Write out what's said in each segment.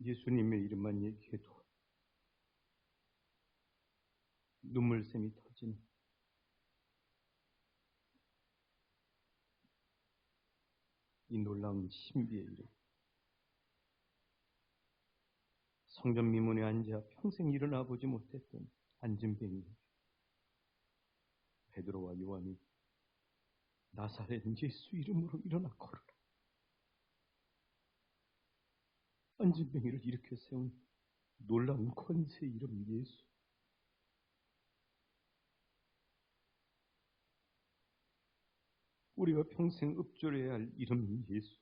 예수님의 이름만 얘기해도 눈물샘이 터지는 이 놀라운 신비의 이름. 성전 미문에 앉아 평생 일어나 보지 못했던 안진뱅이 베드로와 요한이 나사렛 예수 이름으로 일어나 걸어라. 안진뱅이를 일으켜 세운 놀라운 권세 이름 예수. 우리가 평생 읊조려야 할 이름 예수.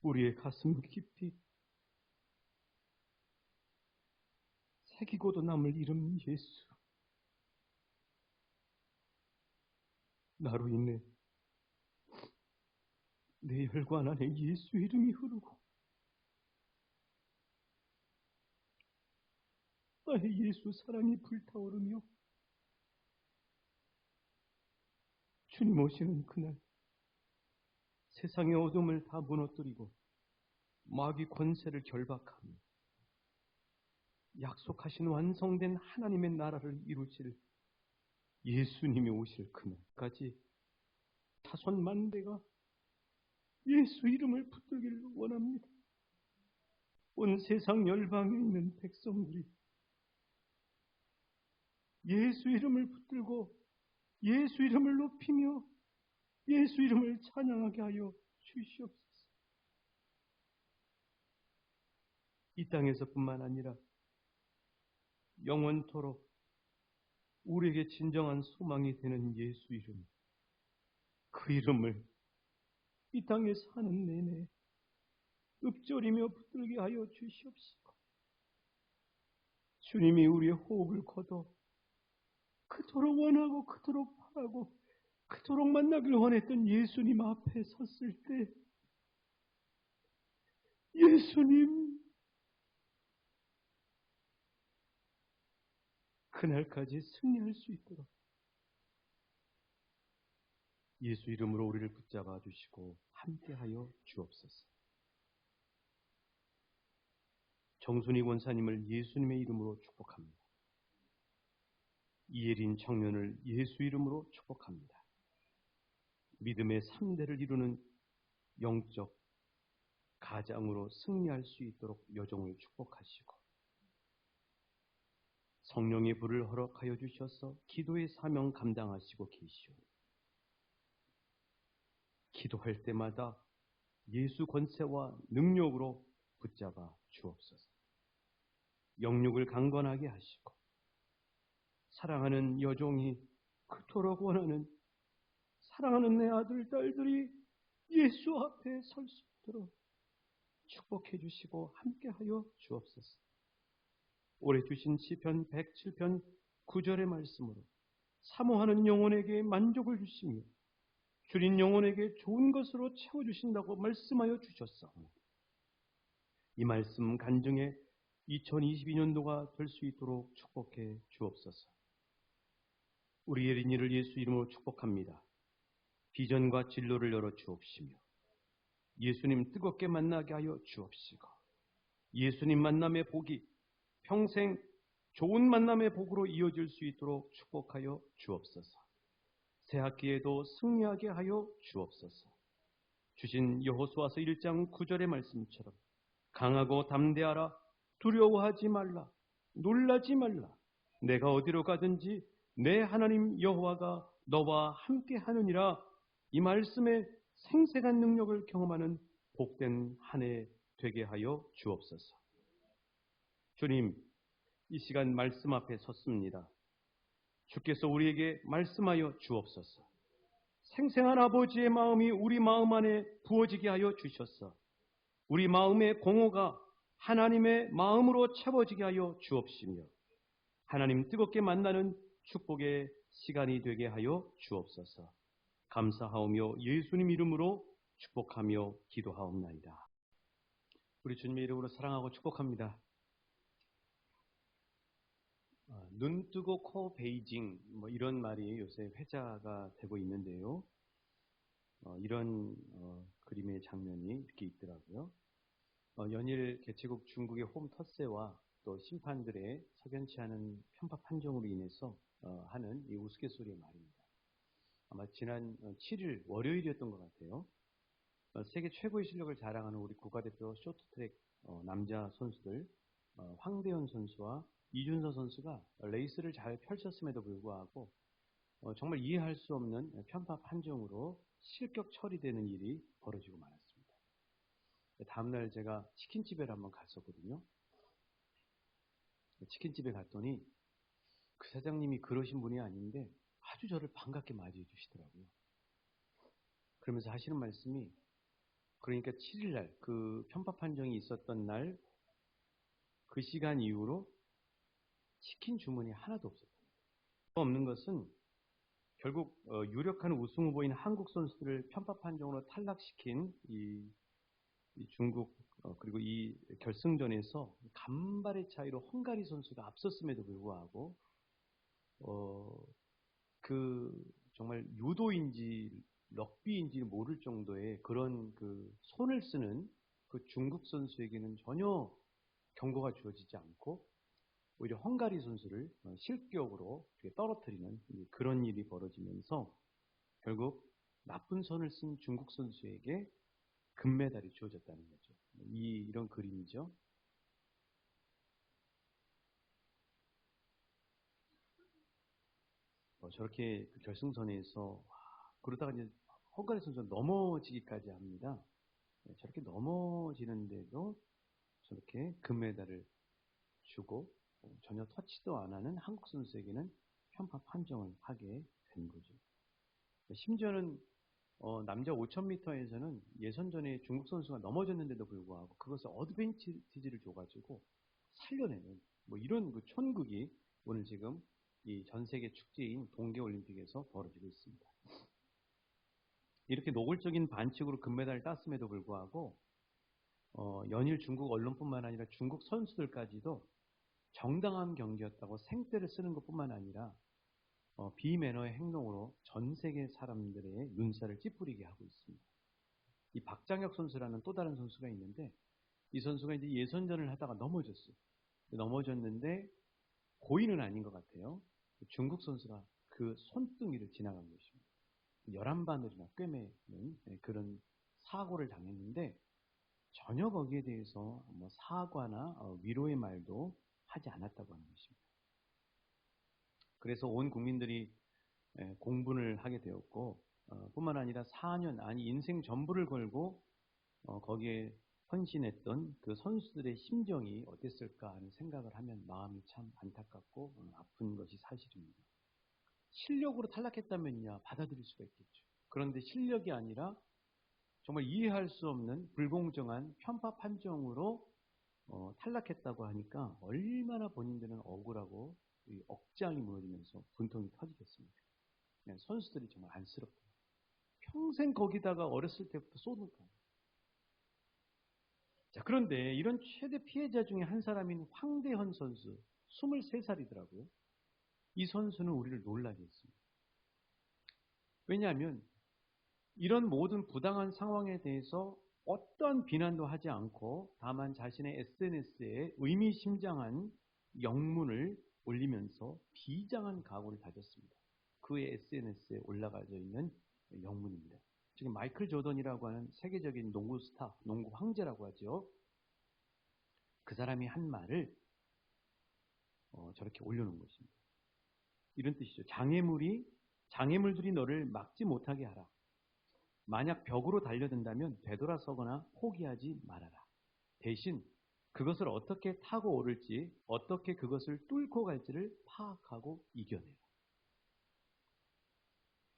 우리의 가슴 깊이 새기고도 남을 이름 예수. 나로 인해 내 혈관 안에 예수 이름이 흐르고 나의 예수 사랑이 불타오르며 주님 오시는 그날 세상의 어둠을 다 무너뜨리고 마귀 권세를 결박하며 약속하신 완성된 하나님의 나라를 이루실 예수님이 오실 그날까지 자손 만대가 예수 이름을 붙들기를 원합니다. 온 세상 열방에 있는 백성들이 예수 이름을 붙들고 예수 이름을 높이며 예수 이름을 찬양하게 하여 주시옵소서. 이 땅에서뿐만 아니라 영원토록 우리에게 진정한 소망이 되는 예수 이름, 그 이름을 이 땅에 사는 내내 읊조리며 붙들게 하여 주시옵시고, 주님이 우리의 호흡을 거둬 그토록 원하고 그토록 바라고 그토록 만나길 원했던 예수님 앞에 섰을 때 예수님, 그날까지 승리할 수 있도록 예수 이름으로 우리를 붙잡아 주시고 함께하여 주옵소서. 정순희 권사님을 예수님의 이름으로 축복합니다. 이예린 청년을 예수 이름으로 축복합니다. 믿음의 3대를 이루는 영적 가장으로 승리할 수 있도록 여종을 축복하시고, 성령의 불을 허락하여 주셔서 기도의 사명 감당하시고 계시오. 기도할 때마다 예수 권세와 능력으로 붙잡아 주옵소서. 영육을 강건하게 하시고 사랑하는 여종이 그토록 원하는 사랑하는 내 아들, 딸들이 예수 앞에 설 수 있도록 축복해 주시고 함께하여 주옵소서. 올해 주신 시편 107편 9절의 말씀으로 사모하는 영혼에게 만족을 주시며 줄인 영혼에게 좋은 것으로 채워주신다고 말씀하여 주셨어. 이 말씀 간증에 2022년도가 될 수 있도록 축복해 주옵소서. 우리 예린이를 예수 이름으로 축복합니다. 비전과 진로를 열어 주옵시며 예수님 뜨겁게 만나게 하여 주옵시고, 예수님 만남의 복이 평생 좋은 만남의 복으로 이어질 수 있도록 축복하여 주옵소서. 새 학기에도 승리하게 하여 주옵소서. 주신 여호수아서 1장 9절의 말씀처럼 강하고 담대하라, 두려워하지 말라, 놀라지 말라. 내가 어디로 가든지 내 하나님 여호와가 너와 함께 하느니라. 이 말씀의 생생한 능력을 경험하는 복된 한 해 되게 하여 주옵소서. 주님, 이 시간 말씀 앞에 섰습니다. 주께서 우리에게 말씀하여 주옵소서. 생생한 아버지의 마음이 우리 마음 안에 부어지게 하여 주셔서 우리 마음의 공허가 하나님의 마음으로 채워지게 하여 주옵시며 하나님 뜨겁게 만나는 축복의 시간이 되게 하여 주옵소서. 감사하오며 예수님 이름으로 축복하며 기도하옵나이다. 우리 주님의 이름으로 사랑하고 축복합니다. 눈 뜨고 코 베이징, 이런 말이 요새 회자가 되고 있는데요. 이런 그림의 장면이 이렇게 있더라고요. 연일 개최국 중국의 홈터세와 또 심판들의 석연치 않은 편파 판정으로 인해서 하는 이 우스갯소리의 말입니다. 아마 지난 7일 월요일이었던 것 같아요. 세계 최고의 실력을 자랑하는 우리 국가대표 쇼트트랙 남자 선수들 황대현 선수와 이준서 선수가 레이스를 잘 펼쳤음에도 불구하고 정말 이해할 수 없는 편파 판정으로 실격 처리되는 일이 벌어지고 말았습니다. 다음날 제가 치킨집에 한번 갔었거든요. 치킨집에 갔더니 그 사장님이 그러신 분이 아닌데 아주 저를 반갑게 맞이해 주시더라고요. 그러면서 하시는 말씀이, 그러니까 7일날 그 편파 판정이 있었던 날 그 시간 이후로 치킨 주문이 하나도 없었다. 없는 것은 결국 유력한 우승 후보인 한국 선수들을 편파 판정으로 탈락시킨 이 중국 그리고 이 결승전에서 간발의 차이로 헝가리 선수가 앞섰음에도 불구하고 그 정말 유도인지 럭비인지 모를 정도의 그런 그 손을 쓰는 그 중국 선수에게는 전혀 경고가 주어지지 않고 오히려 헝가리 선수를 실격으로 떨어뜨리는 그런 일이 벌어지면서 결국 나쁜 손을 쓴 중국 선수에게 금메달이 주어졌다는 거죠. 이런 그림이죠. 저렇게 그 결승선에서 그러다가 이제 헝가리 선수가 넘어지기까지 합니다. 저렇게 넘어지는데도 저렇게 금메달을 주고 전혀 터치도 안 하는 한국 선수에게는 편파 판정을 하게 된 거죠. 심지어는 남자 5000m에서는 예선전에 중국 선수가 넘어졌는데도 불구하고 그것을 어드밴티지를 줘가지고 살려내는 뭐 이런 그 촌극이 오늘 지금 이 전 세계 축제인 동계올림픽에서 벌어지고 있습니다. 이렇게 노골적인 반칙으로 금메달을 땄음에도 불구하고 연일 중국 언론뿐만 아니라 중국 선수들까지도 정당한 경기였다고 생떼를 쓰는 것뿐만 아니라 비매너의 행동으로 전 세계 사람들의 눈살을 찌푸리게 하고 있습니다. 이 박장혁 선수라는 또 다른 선수가 있는데 이 선수가 이제 예선전을 하다가 넘어졌어요. 넘어졌는데 고의는 아닌 것 같아요. 중국 선수가 그 손등위를 지나간 것입니다. 11바늘이나 꿰매는 그런 사고를 당했는데 전혀 거기에 대해서 뭐 사과나 위로의 말도 하지 않았다고 하는 것입니다. 그래서 온 국민들이 공분을 하게 되었고 뿐만 아니라 4년 아니 인생 전부를 걸고 거기에 헌신했던 그 선수들의 심정이 어땠을까 하는 생각을 하면 마음이 참 안타깝고 아픈 것이 사실입니다. 실력으로 탈락했다면야 받아들일 수가 있겠죠. 그런데 실력이 아니라 정말 이해할 수 없는 불공정한 편파 판정으로 탈락했다고 하니까 얼마나 본인들은 억울하고 억장이 무너지면서 분통이 터지겠습니까? 선수들이 정말 안쓰럽다. 평생 거기다가 어렸을 때부터 쏟은 거예요. 자, 그런데 이런 최대 피해자 중에 한 사람인 황대현 선수, 23살이더라고요. 이 선수는 우리를 놀라게 했습니다. 왜냐하면 이런 모든 부당한 상황에 대해서 어떠한 비난도 하지 않고 다만 자신의 SNS에 의미심장한 영문을 올리면서 비장한 각오를 다졌습니다. 그의 SNS에 올라가져 있는 영문입니다. 지금 마이클 조던이라고 하는 세계적인 농구 스타, 농구 황제라고 하죠. 그 사람이 한 말을 저렇게 올려놓은 것입니다. 이런 뜻이죠. 장애물들이 너를 막지 못하게 하라. 만약 벽으로 달려든다면 되돌아서거나 포기하지 말아라. 대신 그것을 어떻게 타고 오를지, 어떻게 그것을 뚫고 갈지를 파악하고 이겨내라.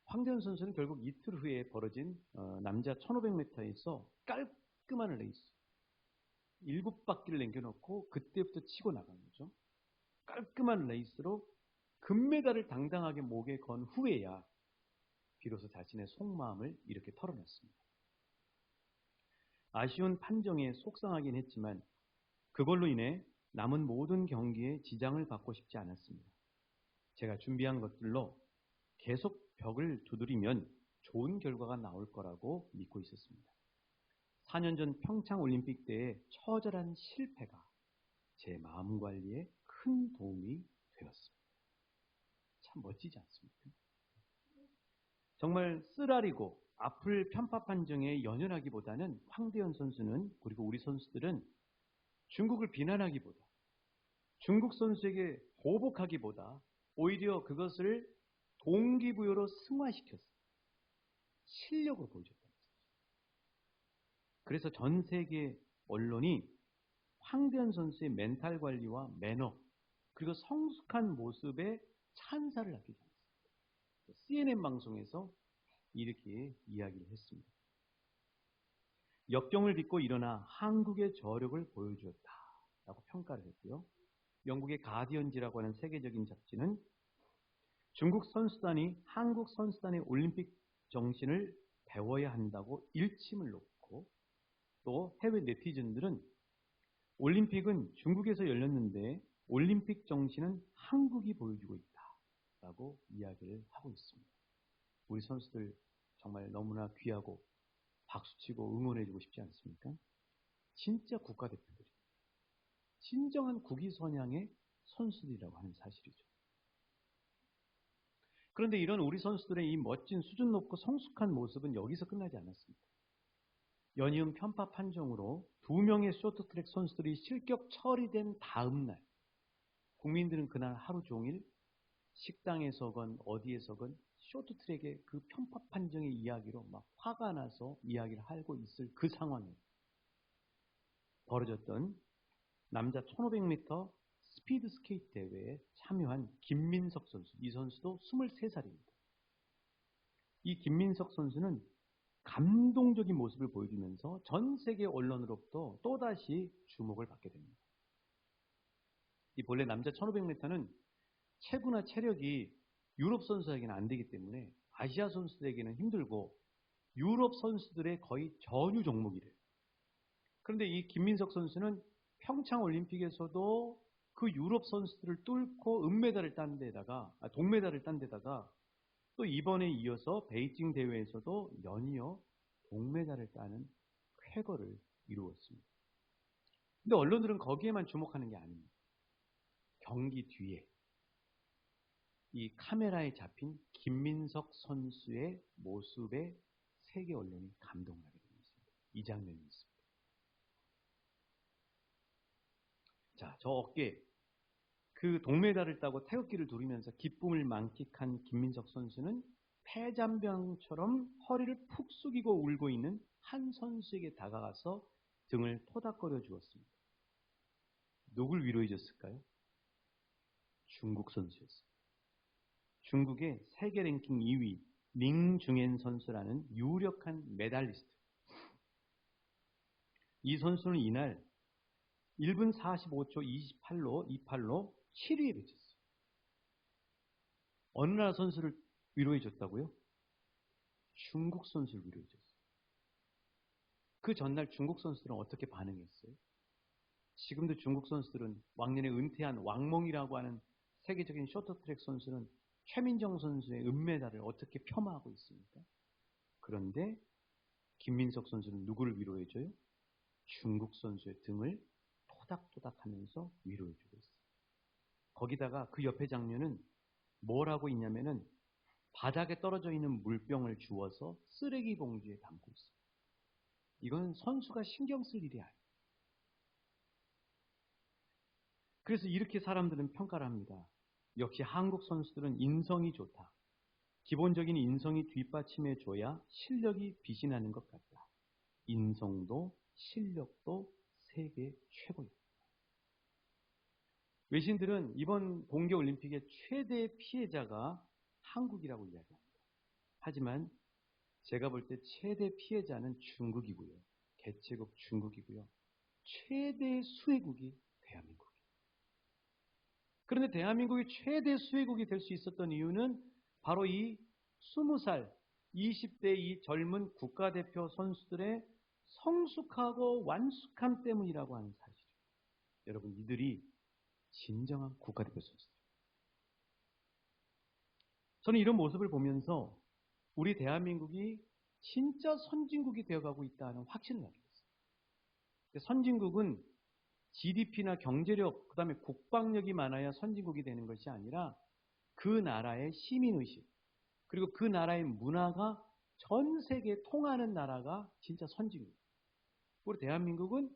황대현 선수는 결국 이틀 후에 벌어진 남자 1500m에서 깔끔한 레이스 7바퀴를 남겨놓고 그때부터 치고 나간 거죠. 깔끔한 레이스로 금메달을 당당하게 목에 건 후에야 비로소 자신의 속마음을 이렇게 털어냈습니다. 아쉬운 판정에 속상하긴 했지만 그걸로 인해 남은 모든 경기에 지장을 받고 싶지 않았습니다. 제가 준비한 것들로 계속 벽을 두드리면 좋은 결과가 나올 거라고 믿고 있었습니다. 4년 전 평창 올림픽 때의 처절한 실패가 제 마음 관리에 큰 도움이 되었습니다. 참 멋지지 않습니까? 정말 쓰라리고 앞을 편파 판정에 연연하기보다는 황대현 선수는, 그리고 우리 선수들은 중국을 비난하기보다, 중국 선수에게 보복하기보다 오히려 그것을 동기부여로 승화시켰어요. 실력을 보여줬다는 거죠. 그래서 전 세계 언론이 황대현 선수의 멘탈 관리와 매너, 그리고 성숙한 모습에 찬사를 하기 않았습니다. CNN 방송에서 이렇게 이야기를 했습니다. 역경을 딛고 일어나 한국의 저력을 보여주었다라고 평가를 했고요. 영국의 가디언지라고 하는 세계적인 잡지는 중국 선수단이 한국 선수단의 올림픽 정신을 배워야 한다고 일침을 놓고, 또 해외 네티즌들은 올림픽은 중국에서 열렸는데 올림픽 정신은 한국이 보여주고 있다라고 이야기를 하고 있습니다. 우리 선수들 정말 너무나 귀하고 박수치고 응원해주고 싶지 않습니까? 진짜 국가대표들이, 진정한 국위선양의 선수들이라고 하는 사실이죠. 그런데 이런 우리 선수들의 이 멋진 수준 높고 성숙한 모습은 여기서 끝나지 않았습니다. 연이은 편파 판정으로 2명의 쇼트트랙 선수들이 실격 처리된 다음 날, 국민들은 그날 하루 종일 식당에서건 어디에서건 쇼트트랙의 그 편파 판정의 이야기로 막 화가 나서 이야기를 하고 있을 그 상황에 벌어졌던 남자 1500m 스피드 스케이트 대회에 참여한 김민석 선수, 이 선수도 23살입니다. 이 김민석 선수는 감동적인 모습을 보여주면서 전 세계 언론으로부터 또다시 주목을 받게 됩니다. 이 본래 남자 1500m는 체구나 체력이 유럽 선수에게는 안 되기 때문에 아시아 선수들에게는 힘들고 유럽 선수들의 거의 전유 종목이래요. 그런데 이 김민석 선수는 평창 올림픽에서도 그 유럽 선수들을 뚫고 은메달을 딴 데다가, 동메달을 딴 데다가 또 이번에 이어서 베이징 대회에서도 연이어 동메달을 따는 쾌거를 이루었습니다. 근데 언론들은 거기에만 주목하는 게 아닙니다. 경기 뒤에 이 카메라에 잡힌 김민석 선수의 모습에 세계 언론이 감동을 하게 됩니다. 이 장면이 있습니다. 자, 저 어깨, 그 동메달을 따고 태극기를 두르면서 기쁨을 만끽한 김민석 선수는 폐잔병처럼 허리를 푹 숙이고 울고 있는 한 선수에게 다가가서 등을 토닥거려 주었습니다. 누굴 위로해 줬을까요? 중국 선수였습니다. 중국의 세계 랭킹 2위 링중엔 선수라는 유력한 메달리스트. 이 선수는 이날 1분 45초 28로 7위에 그쳤어요. 어느 나라 선수를 위로해 줬다고요? 중국 선수를 위로해 줬어요. 그 전날 중국 선수들은 어떻게 반응했어요? 지금도 중국 선수들은 왕년에 은퇴한 왕몽이라고 하는 세계적인 쇼트트랙 선수는 최민정 선수의 은메달을 어떻게 폄하하고 있습니까? 그런데 김민석 선수는 누구를 위로해줘요? 중국 선수의 등을 토닥토닥 하면서 위로해주고 있어요. 거기다가 그 옆에 장면은 뭐라고 있냐면은 바닥에 떨어져 있는 물병을 주워서 쓰레기 봉지에 담고 있어요. 이건 선수가 신경 쓸 일이 아니에요. 그래서 이렇게 사람들은 평가를 합니다. 역시 한국 선수들은 인성이 좋다. 기본적인 인성이 뒷받침해줘야 실력이 빛이 나는 것 같다. 인성도 실력도 세계 최고입니다. 외신들은 이번 동계올림픽의 최대 피해자가 한국이라고 이야기합니다. 하지만 제가 볼 때 최대 피해자는 중국이고요. 개최국 중국이고요. 최대 수혜국이 대한민국입니다. 그런데 대한민국이 최대 수혜국이 될 수 있었던 이유는 바로 이 20살, 20대 이 젊은 국가대표 선수들의 성숙하고 완숙함 때문이라고 하는 사실이에요. 여러분, 이들이 진정한 국가대표 선수들. 저는 이런 모습을 보면서 우리 대한민국이 진짜 선진국이 되어가고 있다는 확신을 갖게 됐어요. 선진국은 GDP나 경제력, 그 다음에 국방력이 많아야 선진국이 되는 것이 아니라 그 나라의 시민의식, 그리고 그 나라의 문화가 전 세계에 통하는 나라가 진짜 선진국. 우리 대한민국은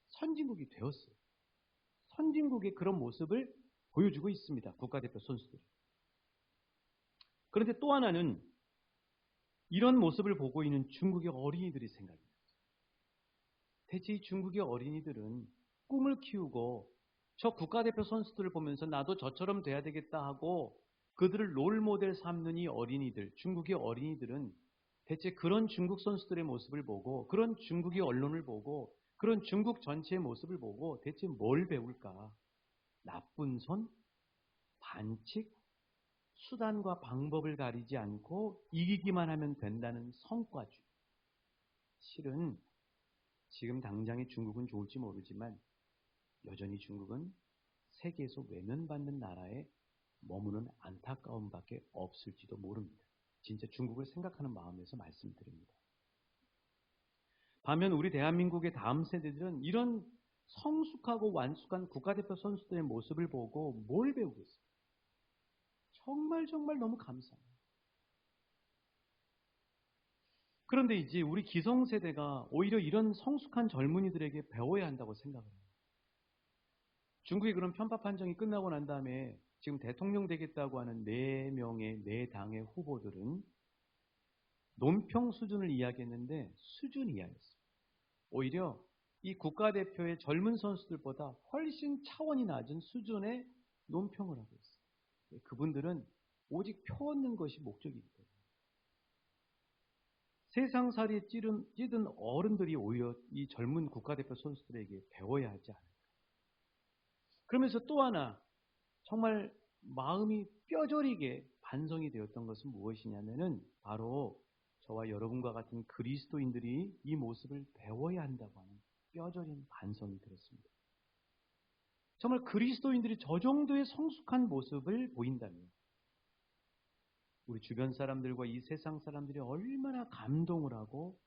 선진국이 되었어요. 선진국의 그런 모습을 보여주고 있습니다. 국가대표 선수들이. 그런데 또 하나는 이런 모습을 보고 있는 중국의 어린이들이 생각이 나요. 대체 이 중국의 어린이들은 꿈을 키우고 저 국가대표 선수들을 보면서 나도 저처럼 돼야 되겠다 하고 그들을 롤모델 삼는 이 어린이들, 중국의 어린이들은 대체 그런 중국 선수들의 모습을 보고 그런 중국의 언론을 보고 그런 중국 전체의 모습을 보고 대체 뭘 배울까? 나쁜 손, 반칙, 수단과 방법을 가리지 않고 이기기만 하면 된다는 성과주의. 실은 지금 당장의 중국은 좋을지 모르지만 여전히 중국은 세계에서 외면받는 나라에 머무는 안타까움밖에 없을지도 모릅니다. 진짜 중국을 생각하는 마음에서 말씀드립니다. 반면 우리 대한민국의 다음 세대들은 이런 성숙하고 완숙한 국가대표 선수들의 모습을 보고 뭘 배우겠어요? 정말 너무 감사합니다. 그런데 이제 우리 기성세대가 오히려 이런 성숙한 젊은이들에게 배워야 한다고 생각을 해요. 중국의 그런 편파 판정이 끝나고 난 다음에 지금 대통령 되겠다고 하는 4명의 4당의 후보들은 논평 수준을 이야기했는데 수준 이하였어요. 오히려 이 국가대표의 젊은 선수들보다 훨씬 차원이 낮은 수준의 논평을 하고 있어요. 그분들은 오직 표 얻는 것이 목적이기 때문에. 세상살이에 찌든 어른들이 오히려 이 젊은 국가대표 선수들에게 배워야 하지 않을까. 그러면서 또 하나 정말 마음이 뼈저리게 반성이 되었던 것은 무엇이냐면은 바로 저와 여러분과 같은 그리스도인들이 이 모습을 배워야 한다고 하는 뼈저린 반성이 들었습니다. 정말 그리스도인들이 저 정도의 성숙한 모습을 보인다면 우리 주변 사람들과 이 세상 사람들이 얼마나 감동을 하고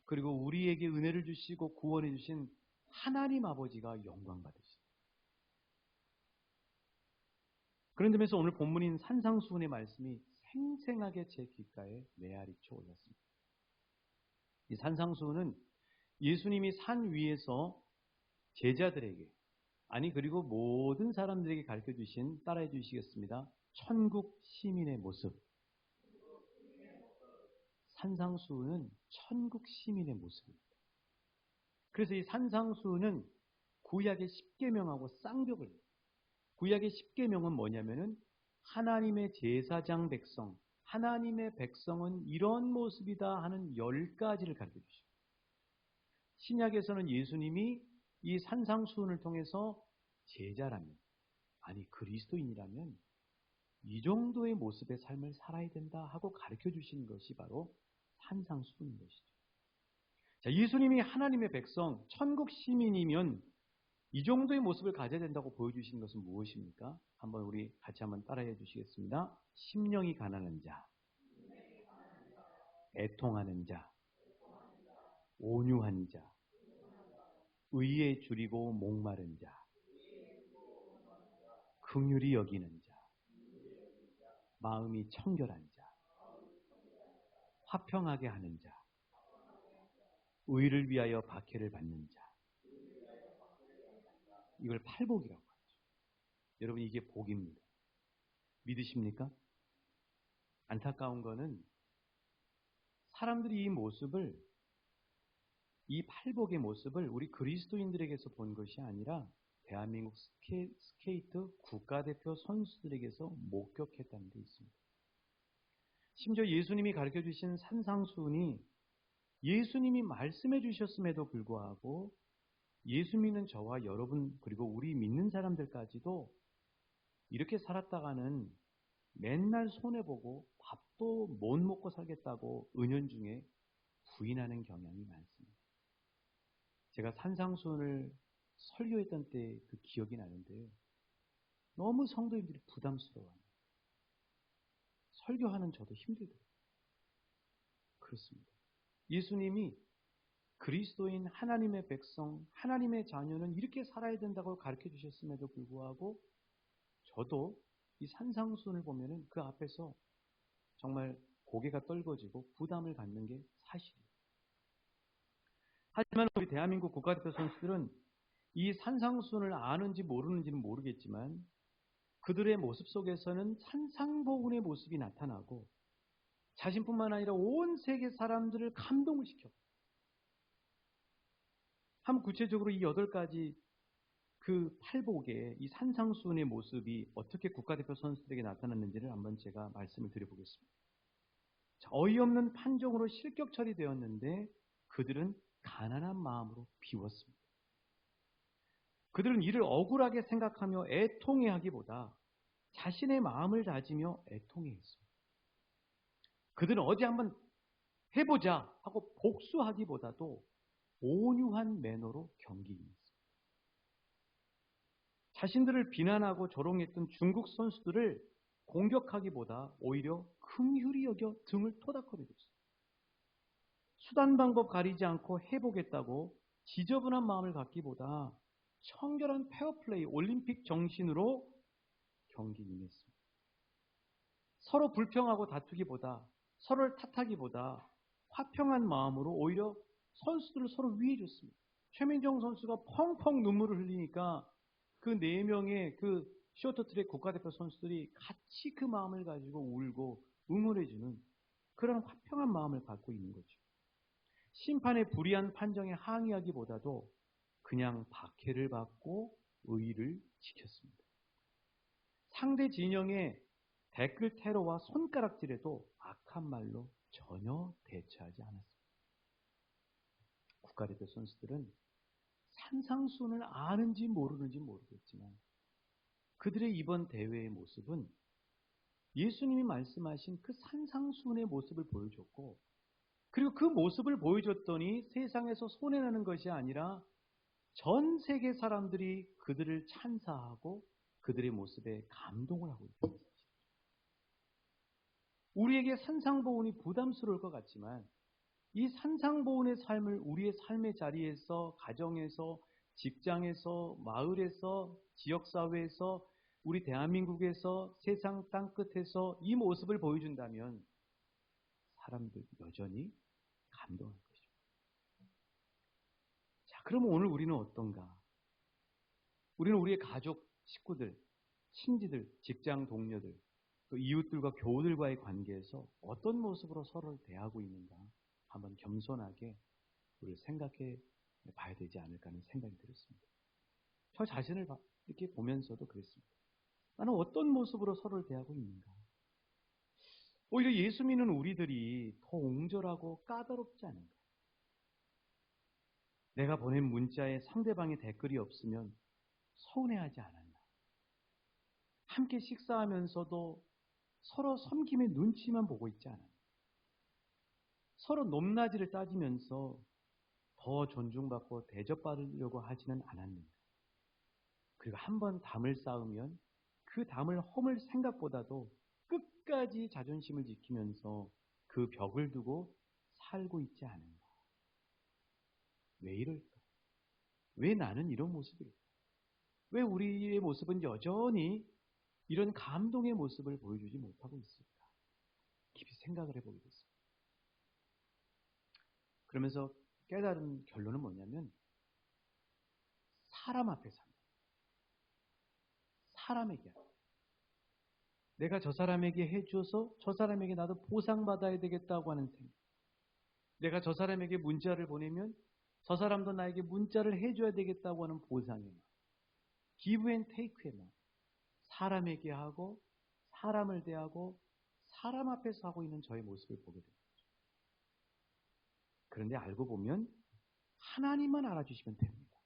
그리고 우리에게 은혜를 주시고 구원해 주신 하나님 아버지가 영광 받으시죠. 그런 점에서 오늘 본문인 산상수훈의 말씀이 생생하게 제 귓가에 메아리쳐 올랐습니다. 이 산상수훈은 예수님이 산 위에서 제자들에게 그리고 모든 사람들에게 가르쳐 주신, 따라해 주시겠습니다. 천국 시민의 모습. 산상수훈은 천국 시민의 모습입니다. 그래서 이 산상수훈은 구약의 십계명하고 쌍벽을 해요. 구약의 십계명은 뭐냐면은 하나님의 제사장 백성, 하나님의 백성은 이런 모습이다 하는 10가지를 가르쳐 주시고 신약에서는 예수님이 이 산상수훈을 통해서 제자라면 그리스도인이라면 이 정도의 모습의 삶을 살아야 된다 하고 가르쳐 주시는 것이 바로 산상수훈인 것이죠. 자, 예수님이 하나님의 백성, 천국 시민이면 이 정도의 모습을 가져야 된다고 보여주시는 것은 무엇입니까? 우리 같이 한번 따라해 주시겠습니다. 심령이 가난한 자, 애통하는 자, 온유한 자, 의에 줄이고 목마른 자, 긍휼히 여기는 자, 마음이 청결한 자, 화평하게 하는 자, 의를 위하여 박해를 받는 자. 이걸 팔복이라고 하죠. 여러분 이게 복입니다. 믿으십니까? 안타까운 거는 사람들이 이 팔복의 모습을 우리 그리스도인들에게서 본 것이 아니라 대한민국 스케이트 국가대표 선수들에게서 목격했다는 데 있습니다. 심지어 예수님이 가르쳐 주신 산상수훈이 예수님이 말씀해 주셨음에도 불구하고 예수 믿는 저와 여러분 그리고 우리 믿는 사람들까지도 이렇게 살았다가는 맨날 손해보고 밥도 못 먹고 살겠다고 은연중에 부인하는 경향이 많습니다. 제가 산상수훈을 설교했던 때 그 기억이 나는데요. 너무 성도님들이 부담스러워요. 설교하는 저도 힘들더라고요. 그렇습니다. 예수님이 그리스도인 하나님의 백성, 하나님의 자녀는 이렇게 살아야 된다고 가르쳐 주셨음에도 불구하고 저도 이 산상수훈을 보면은 그 앞에서 정말 고개가 떨궈지고 부담을 갖는 게 사실이에요. 하지만 우리 대한민국 국가대표 선수들은 이 산상수훈을 아는지 모르는지는 모르겠지만 그들의 모습 속에서는 산상보훈의 모습이 나타나고 자신뿐만 아니라 온 세계 사람들을 감동을 시켜. 한번 구체적으로 이 8가지 그 팔복의 이 산상수훈의 모습이 어떻게 국가대표 선수들에게 나타났는지를 한번 제가 말씀을 드려보겠습니다. 자, 어이없는 판정으로 실격 처리되었는데 그들은 가난한 마음으로 비웠습니다. 그들은 이를 억울하게 생각하며 애통해하기보다 자신의 마음을 다지며 애통해했습니다. 그들은 어디 한번 해보자 하고 복수하기보다도 온유한 매너로 경기했습니다. 자신들을 비난하고 조롱했던 중국 선수들을 공격하기보다 오히려 긍휼히 여겨 등을 토닥거리겠습니다. 수단 방법 가리지 않고 해보겠다고 지저분한 마음을 갖기보다 청결한 페어플레이, 올림픽 정신으로 경기 임했습니다. 서로 불평하고 다투기보다, 서로를 탓하기보다 화평한 마음으로 오히려 선수들을 서로 위해줬습니다. 최민정 선수가 펑펑 눈물을 흘리니까 그 4명의 그 쇼트트랙 국가대표 선수들이 같이 그 마음을 가지고 울고 응원해주는 그런 화평한 마음을 갖고 있는 거죠. 심판의 불이한 판정에 항의하기보다도 그냥 박해를 받고 의의를 지켰습니다. 상대 진영의 댓글 테러와 손가락질에도 악한 말로 전혀 대처하지 않았습니다. 국가대표 선수들은 산상수훈을 아는지 모르는지 모르겠지만 그들의 이번 대회의 모습은 예수님이 말씀하신 그 산상수훈의 모습을 보여줬고 그리고 그 모습을 보여줬더니 세상에서 손해나는 것이 아니라 전 세계 사람들이 그들을 찬사하고 그들의 모습에 감동을 하고 있습니다. 우리에게 산상보훈이 부담스러울 것 같지만 이 산상보훈의 삶을 우리의 삶의 자리에서, 가정에서, 직장에서, 마을에서, 지역사회에서, 우리 대한민국에서, 세상 땅끝에서 이 모습을 보여준다면 사람들 여전히 감동할 것입니다. 자, 그러면 오늘 우리는 어떤가? 우리는 우리의 가족, 식구들, 친지들, 직장 동료들, 또 이웃들과 교우들과의 관계에서 어떤 모습으로 서로를 대하고 있는가 한번 겸손하게 우리를 생각해 봐야 되지 않을까 하는 생각이 들었습니다. 저 자신을 이렇게 보면서도 그랬습니다. 나는 어떤 모습으로 서로를 대하고 있는가? 오히려 예수 믿는 우리들이 더 옹졸하고 까다롭지 않은가? 내가 보낸 문자에 상대방의 댓글이 없으면 서운해하지 않았나? 함께 식사하면서도 서로 섬김의 눈치만 보고 있지 않았나? 서로 높낮이를 따지면서 더 존중받고 대접받으려고 하지는 않았는가? 그리고 한번 담을 쌓으면 그 담을 허물 생각보다도 끝까지 자존심을 지키면서 그 벽을 두고 살고 있지 않은가? 왜 이럴까? 왜 나는 이런 모습일까? 왜 우리의 모습은 여전히 이런 감동의 모습을 보여주지 못하고 있을까? 깊이 생각을 해보게 됐습니다. 그러면서 깨달은 결론은 뭐냐면 사람 앞에 산다. 사람에게 한다. 내가 저 사람에게 해줘서 저 사람에게 나도 보상받아야 되겠다고 하는 생각. 내가 저 사람에게 문자를 보내면 저 사람도 나에게 문자를 해줘야 되겠다고 하는 보상의 마음. 기브 앤 테이크의 마음. 사람에게 하고 사람을 대하고 사람 앞에서 하고 있는 저의 모습을 보게 됩니다. 그런데 알고 보면 하나님만 알아주시면 됩니다.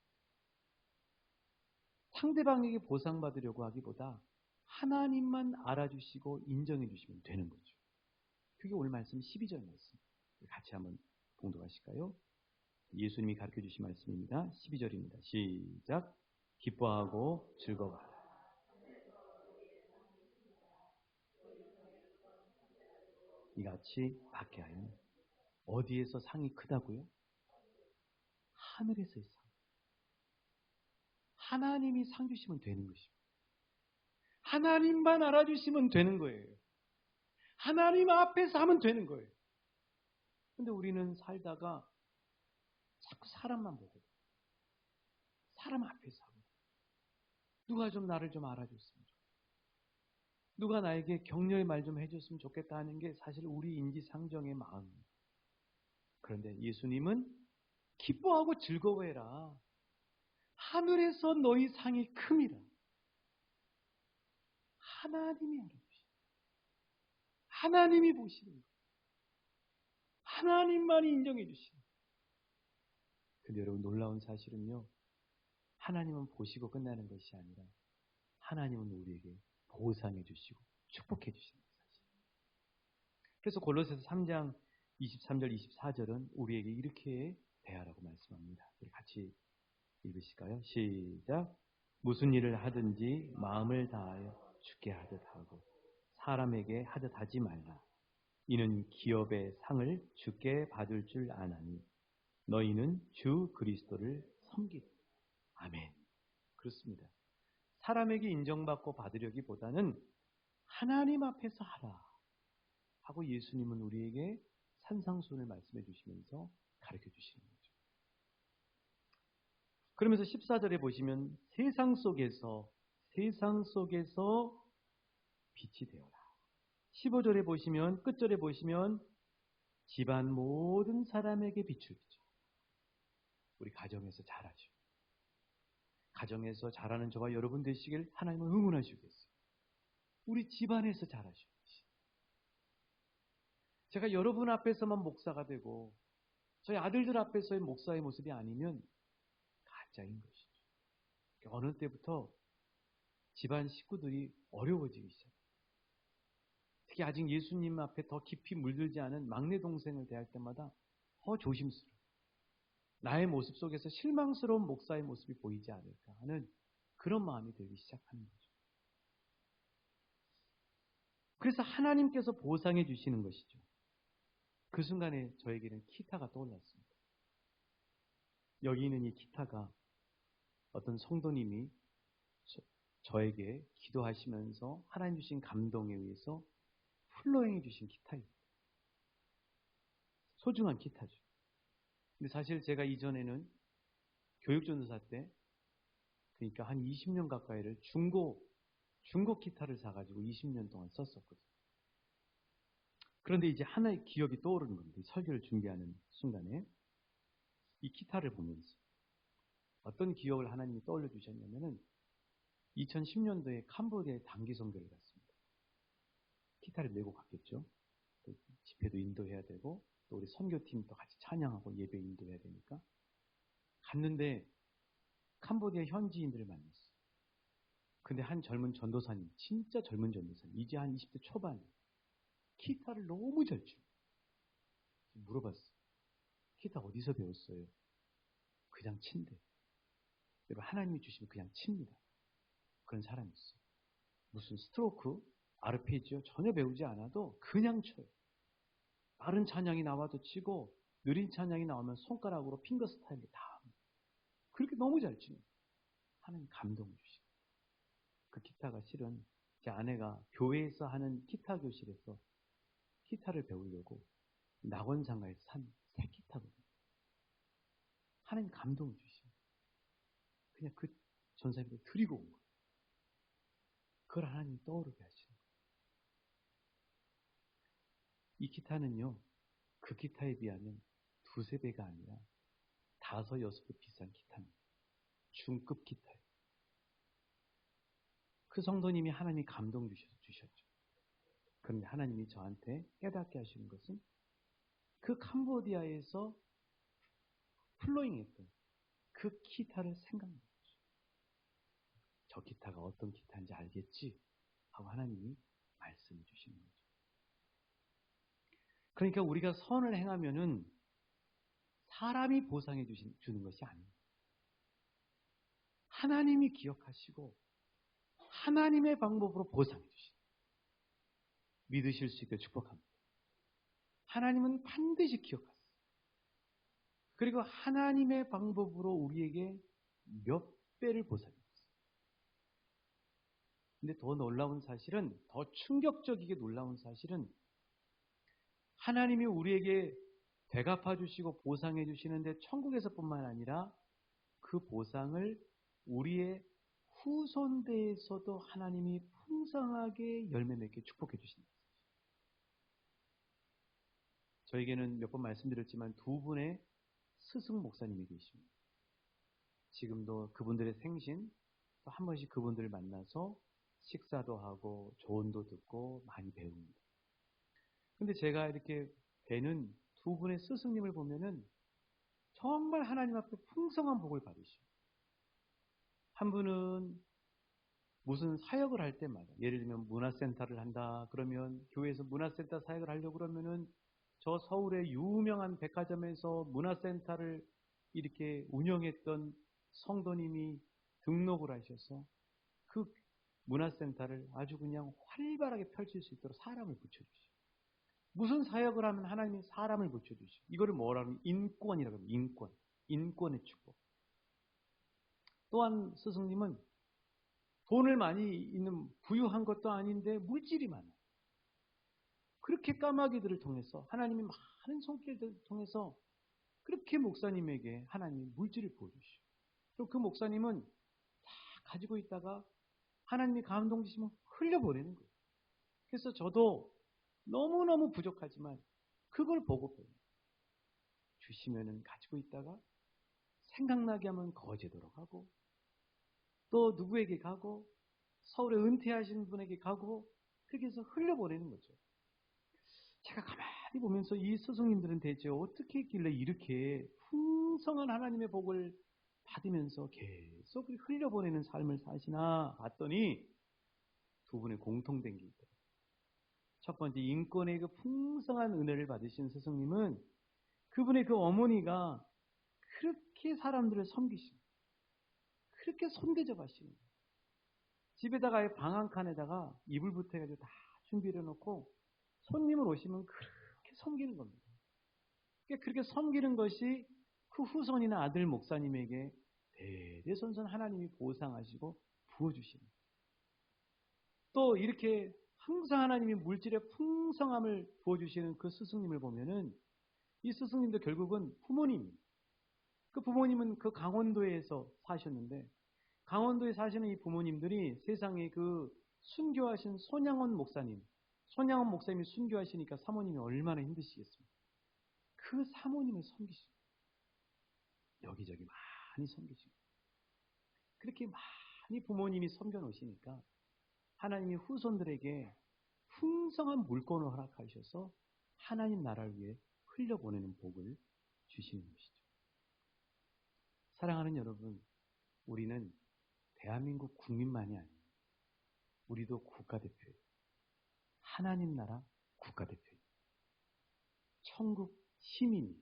상대방에게 보상받으려고 하기보다 하나님만 알아주시고 인정해 주시면 되는 거죠. 그게 오늘 말씀 12절 말씀. 같이 한번 봉독하실까요? 예수님이 가르쳐 주신 말씀입니다. 12절입니다. 시작. 기뻐하고 즐거워하라. 이같이 받게 하여 어디에서 상이 크다고요? 하늘에서의 상. 하나님이 상 주시면 되는 것입니다. 하나님만 알아주시면 되는 거예요. 하나님 앞에서 하면 되는 거예요. 근데 우리는 살다가 자꾸 사람만 보고, 사람 앞에서 하고, 누가 좀 나를 좀 알아줬으면 좋겠다. 누가 나에게 격려의 말 좀 해줬으면 좋겠다 하는 게 사실 우리 인지상정의 마음입니다. 그런데 예수님은 기뻐하고 즐거워해라. 하늘에서 너희 상이 큼이라. 하나님이 알아주시는, 하나님이 보시는 거, 하나님만이 인정해 주시는. 근데 여러분 놀라운 사실은요, 하나님은 보시고 끝나는 것이 아니라 하나님은 우리에게 보상해 주시고 축복해 주시는 사실. 그래서 골로새서 3장 23절 24절은 우리에게 이렇게 대하라고 말씀합니다. 우리 같이 읽으실까요? 시작. 무슨 일을 하든지 마음을 다하여 주께 하듯 하고 사람에게 하듯 하지 말라. 이는 기업의 상을 주께 받을 줄 아나니 너희는 주 그리스도를 섬기라. 아멘. 그렇습니다. 사람에게 인정받고 받으려기보다는 하나님 앞에서 하라 하고 예수님은 우리에게 산상수훈을 말씀해 주시면서 가르쳐 주시는 거죠. 그러면서 14절에 보시면 세상 속에서 빛이 되어라. 15절에 보시면 끝절에 보시면 집안 모든 사람에게 빛을 비춰. 우리 가정에서 잘하시고 가정에서 잘하는 저와 여러분 되시길 하나님은 응원하시겠어요. 우리 집안에서 잘하시고 제가 여러분 앞에서만 목사가 되고 저희 아들들 앞에서의 목사의 모습이 아니면 가짜인 것이죠. 어느 때부터 집안 식구들이 어려워지기 시작해요. 특히 아직 예수님 앞에 더 깊이 물들지 않은 막내 동생을 대할 때마다 더 조심스러워요. 나의 모습 속에서 실망스러운 목사의 모습이 보이지 않을까 하는 그런 마음이 들기 시작하는 거죠. 그래서 하나님께서 보상해 주시는 것이죠. 그 순간에 저에게는 기타가 떠올랐습니다. 여기 있는 이 기타가 어떤 성도님이 저에게 기도하시면서 하나님 주신 감동에 의해서 플로잉해 주신 기타입니다. 소중한 기타죠. 근데 사실 제가 이전에는 교육전도사 때 그러니까 한 20년 가까이를 중고 기타를 사가지고 20년 동안 썼었거든요. 그런데 이제 하나의 기억이 떠오르는 겁니다. 설교를 준비하는 순간에 이 기타를 보면서 어떤 기억을 하나님이 떠올려 주셨냐면은 2010년도에 캄보디아에 단기 선교를 갔습니다. 기타를 메고 갔겠죠. 집회도 인도해야 되고 또 우리 선교팀도 같이 찬양하고 예배 인도해야 되니까 갔는데 캄보디아 현지인들을 만났어요. 근데 한 젊은 전도사님, 진짜 젊은 전도사님, 이제 한 20대 초반, 기타를 너무 잘 치고 물어봤어요. 기타 어디서 배웠어요? 그냥 친대. 여러분 하나님이 주시면 그냥 칩니다. 그런 사람이 있어요. 무슨 스트로크, 아르페지오 전혀 배우지 않아도 그냥 쳐요. 빠른 찬양이 나와도 치고 느린 찬양이 나오면 손가락으로 핑거 스타일로 다 합니다. 그렇게 너무 잘 치는 거예요. 하나님 감동 주시고. 그 기타가 실은 제 아내가 교회에서 하는 기타 교실에서 기타를 배우려고 낙원상가에서 산 새 기타거든요. 하나님 감동 주시고 그냥 그 전사님을 드리고 온 거예요. 그걸 하나님 떠오르게 하시는 거예요. 이 기타는요, 그 기타에 비하면 두세 배가 아니라 5, 6배 비싼 기타입니다. 중급 기타예요. 그 성도님이 하나님이 감동 주셨죠. 그런데 하나님이 저한테 깨닫게 하시는 것은 그 캄보디아에서 플로잉했던 그 기타를 생각나는 거죠. 저 기타가 어떤 기타인지 알겠지? 하고 하나님이 말씀해 주시는 거죠. 그러니까 우리가 선을 행하면은 사람이 보상해 주는 것이 아닙니다. 하나님이 기억하시고 하나님의 방법으로 보상해 주시는 거예요. 믿으실 수 있게 축복합니다. 하나님은 반드시 기억하세요. 그리고 하나님의 방법으로 우리에게 몇 배를 보살펴 줬어요. 근데 더 놀라운 사실은, 더 충격적이게 놀라운 사실은 하나님이 우리에게 되갚아 주시고 보상해 주시는데 천국에서뿐만 아니라 그 보상을 우리의 후손대에서도 하나님이 풍성하게 열매 맺게 축복해 주신다. 저에게는 몇 번 말씀드렸지만 두 분의 스승 목사님이 계십니다. 지금도 그분들의 생신, 또 한 번씩 그분들을 만나서 식사도 하고 조언도 듣고 많이 배웁니다. 근데 제가 이렇게 뵈는 두 분의 스승님을 보면은 정말 하나님 앞에 풍성한 복을 받으시고, 한 분은 무슨 사역을 할 때마다, 예를 들면 문화센터를 한다 그러면, 교회에서 문화센터 사역을 하려고 그러면은 저 서울의 유명한 백화점에서 문화센터를 이렇게 운영했던 성도님이 등록을 하셔서 그 문화센터를 아주 그냥 활발하게 펼칠 수 있도록 사람을 붙여주시고, 무슨 사역을 하면 하나님이 사람을 붙여주시고, 이거를 뭐라고 하면 인권이라고 합니다. 인권. 인권의 축복. 또한 스승님은 돈을 많이 있는 부유한 것도 아닌데 물질이 많아요. 그렇게 까마귀들을 통해서 하나님이 많은 손길들을 통해서 그렇게 목사님에게 하나님이 물질을 부어주시고, 또 그 목사님은 다 가지고 있다가 하나님이 감동 주시면 흘려보내는 거예요. 그래서 저도 너무너무 부족하지만 그걸 보고 배워요. 주시면은 가지고 있다가 생각나게 하면 거제도로 가고, 또 누구에게 가고, 서울에 은퇴하신 분에게 가고, 그렇게 해서 흘려보내는 거죠. 제가 가만히 보면서 이 스승님들은 대체 어떻게 했길래 이렇게 풍성한 하나님의 복을 받으면서 계속 흘려보내는 삶을 사시나 봤더니 두 분의 공통된 게 있더라고요. 첫 번째, 인권의 그 풍성한 은혜를 받으신 스승님은 그분의 그 어머니가 그렇게 사람들을 섬기시고 그렇게 손대접 하시는 거예요. 집에다가 방 한 칸에다가 이불부터 해가지고 다 준비를 해놓고 손님을 오시면 그렇게 섬기는 겁니다. 그렇게 섬기는 것이 그 후손이나 아들 목사님에게 대대손손 하나님이 보상하시고 부어주십니다. 또 이렇게 항상 하나님이 물질의 풍성함을 부어주시는 그 스승님을 보면은 이 스승님도 결국은 부모님, 그 부모님은 그 강원도에서 사셨는데, 강원도에 사시는 이 부모님들이 세상에 그 순교하신 손양원 목사님이 순교하시니까 사모님이 얼마나 힘드시겠습니까? 그 사모님을 섬기시고 여기저기 많이 섬기시고, 그렇게 많이 부모님이 섬겨 놓으시니까 하나님이 후손들에게 풍성한 물권을 허락하셔서 하나님 나라를 위해 흘려보내는 복을 주시는 것이죠. 사랑하는 여러분, 우리는 대한민국 국민만이 아니에요. 우리도 국가대표예요. 하나님 나라 국가대표예요. 천국 시민이,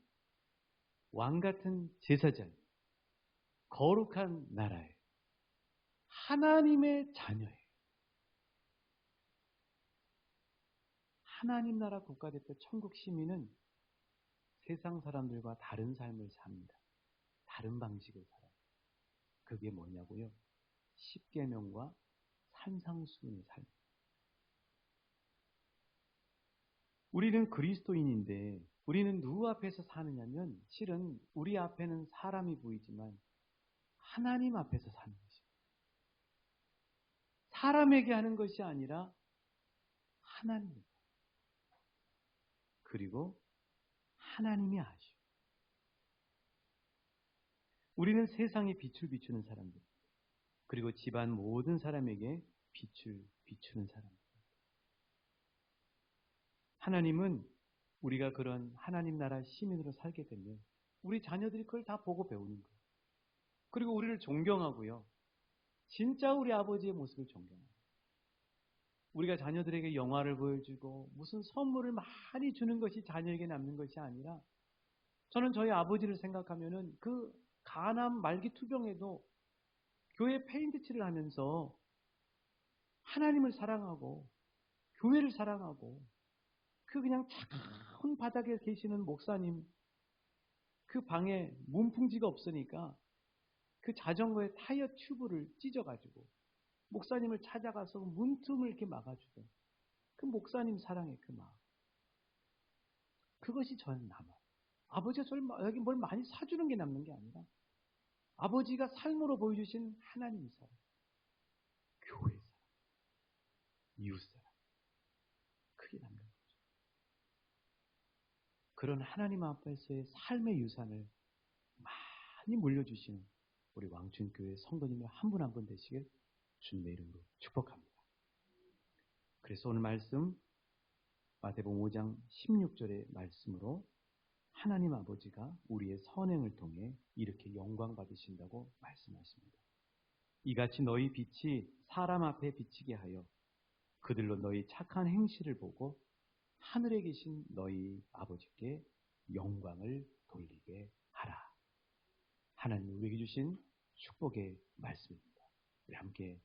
왕같은 제사장, 거룩한 나라에 하나님의 자녀예요. 하나님 나라 국가대표 천국 시민은 세상 사람들과 다른 삶을 삽니다. 다른 방식을 살아요. 그게 뭐냐고요? 십계명과 산상수훈의 삶. 우리는 그리스도인인데 우리는 누구 앞에서 사느냐면 실은 우리 앞에는 사람이 보이지만 하나님 앞에서 사는 것입니다. 사람에게 하는 것이 아니라 하나님. 그리고 하나님이 아시오. 우리는 세상에 빛을 비추는 사람들, 그리고 집안 모든 사람에게 빛을 비추는 사람들. 하나님은 우리가 그런 하나님 나라 시민으로 살게 되면 우리 자녀들이 그걸 다 보고 배우는 거예요. 그리고 우리를 존경하고요. 진짜 우리 아버지의 모습을 존경해요. 우리가 자녀들에게 영화를 보여주고 무슨 선물을 많이 주는 것이 자녀에게 남는 것이 아니라, 저는 저희 아버지를 생각하면은 그 간암 말기 투병에도 교회 페인트칠을 하면서 하나님을 사랑하고 교회를 사랑하고 그 그냥 차가운 바닥에 계시는 목사님, 그 방에 문풍지가 없으니까 그 자전거의 타이어 튜브를 찢어가지고 목사님을 찾아가서 문틈을 이렇게 막아주던 그 목사님 사랑의 그 마음. 그것이 저는 남아요. 아버지가 저를 여기 뭘 많이 사주는 게 남는 게 아니라 아버지가 삶으로 보여주신 하나님 사랑, 교회 사랑, 이웃 사랑. 그게 남는 거죠. 그런 하나님 앞에서의 삶의 유산을 많이 물려주시는 우리 왕춘교회 성도님들 한 분 한 분 되시길 주님의 이름으로 축복합니다. 그래서 오늘 말씀 마태복음 5장 16절의 말씀으로 하나님 아버지가 우리의 선행을 통해 이렇게 영광 받으신다고 말씀하십니다. 이같이 너희 빛이 사람 앞에 비치게 하여 그들로 너희 착한 행실을 보고 하늘에 계신 너희 아버지께 영광을 돌리게 하라. 하나님 우리에게 주신 축복의 말씀입니다. 우리 함께